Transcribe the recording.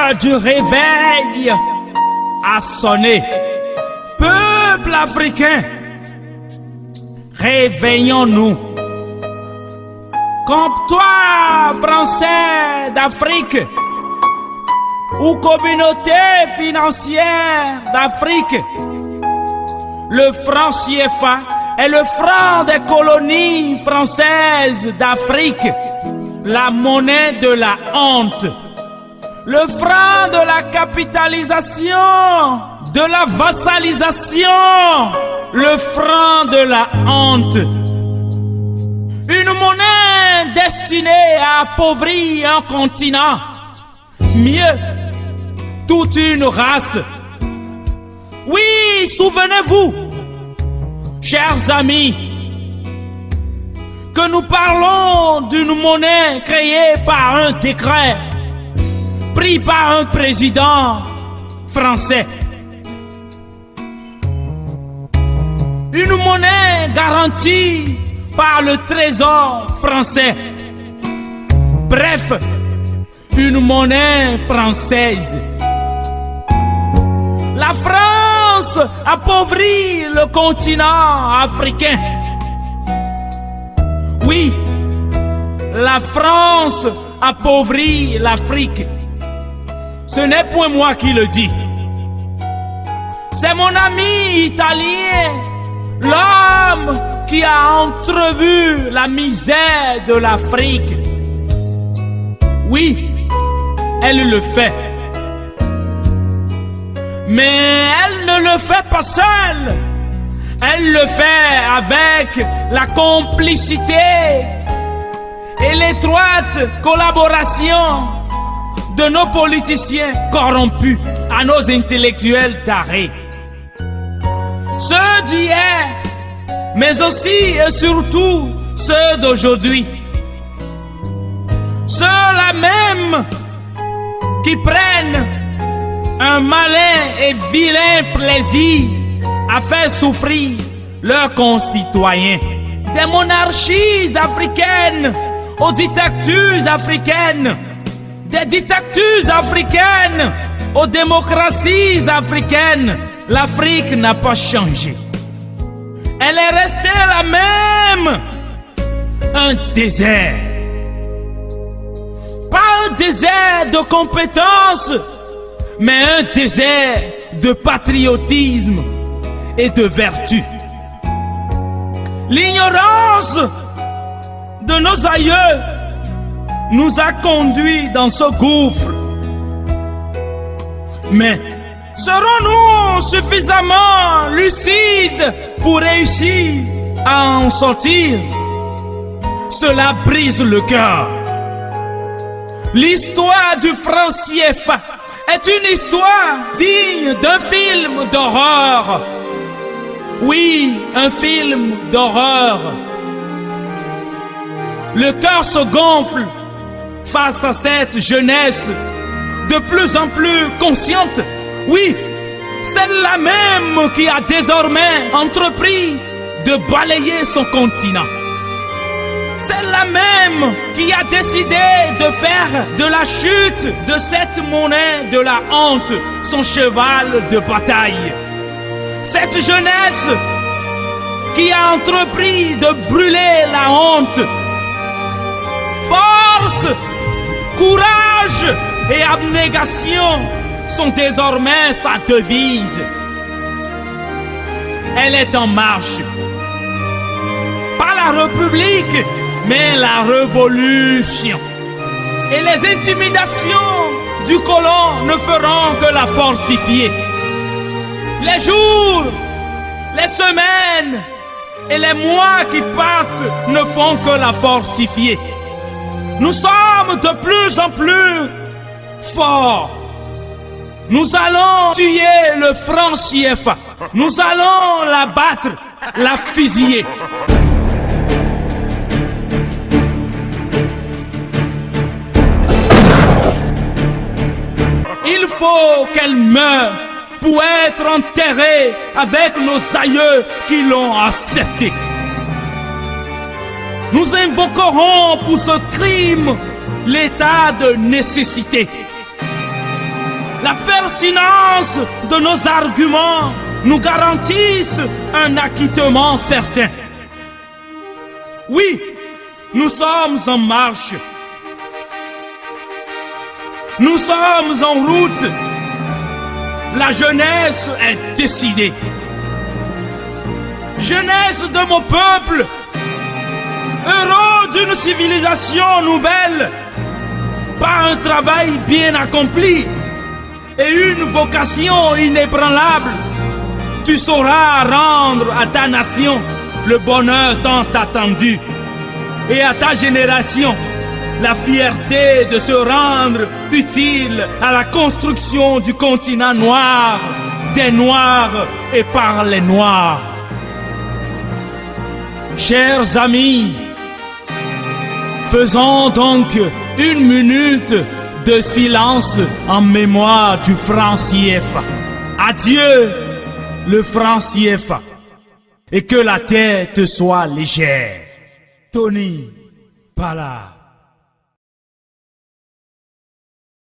L'heure du réveil a sonné. Peuple africain, réveillons-nous. Comme toi, Français d'Afrique, ou communauté financière d'Afrique, le franc CFA est le franc des colonies françaises d'Afrique, la monnaie de la honte, le franc de la capitalisation, de la vassalisation, le franc de la honte. Une monnaie destinée à appauvrir un continent, mieux, toute une race. Oui, souvenez-vous, chers amis, que nous parlons d'une monnaie créée par un décret, pris par un président français. Une monnaie garantie par le trésor français. Bref, une monnaie française. La France appauvrit le continent africain. Oui, la France appauvrit l'Afrique. Ce n'est point moi qui le dis. C'est mon ami italien, l'homme qui a entrevu la misère de l'Afrique. Oui, elle le fait. Mais elle ne le fait pas seule. Elle le fait avec la complicité et l'étroite collaboration de nos politiciens corrompus à nos intellectuels tarés. Ceux d'hier, mais aussi et surtout ceux d'aujourd'hui. Ceux-là même qui prennent un malin et vilain plaisir à faire souffrir leurs concitoyens. Des monarchies africaines aux dictatures africaines. Des dictatures africaines aux démocraties africaines. L'Afrique n'a pas changé. Elle est restée la même. Un désert. Pas un désert de compétences, mais un désert de patriotisme et de vertu. L'ignorance de nos aïeux nous a conduits dans ce gouffre. Mais serons-nous suffisamment lucides pour réussir à en sortir? Cela brise le cœur. L'histoire du franc CFA est une histoire digne d'un film d'horreur. Oui, un film d'horreur. Le cœur se gonfle face à cette jeunesse de plus en plus consciente. Oui, celle-là même qui a désormais entrepris de balayer son continent. Celle-là même qui a décidé de faire de la chute de cette monnaie de la honte son cheval de bataille. Cette jeunesse qui a entrepris de brûler la honte. Force, courage et abnégation sont désormais sa devise. Elle est en marche. Pas la République, mais la révolution. Et les intimidations du colon ne feront que la fortifier. Les jours, les semaines et les mois qui passent ne font que la fortifier. Nous sommes de plus en plus forts. Nous allons tuer le franc CFA. Nous allons la battre, la fusiller. Il faut qu'elle meure pour être enterrée avec nos aïeux qui l'ont acceptée. Nous invoquerons pour ce crime l'état de nécessité. la pertinence de nos arguments nous garantissent un acquittement certain. Oui, nous sommes en marche. Nous sommes en route. La jeunesse est décidée. Jeunesse de mon peuple, heureux d'une civilisation nouvelle, par un travail bien accompli et une vocation inébranlable, tu sauras rendre à ta nation le bonheur tant attendu et à ta génération la fierté de se rendre utile à la construction du continent noir, des Noirs et par les Noirs. Chers amis, faisons donc une minute de silence en mémoire du franc CFA. Adieu le franc CFA et que la tête soit légère. Tony Pala.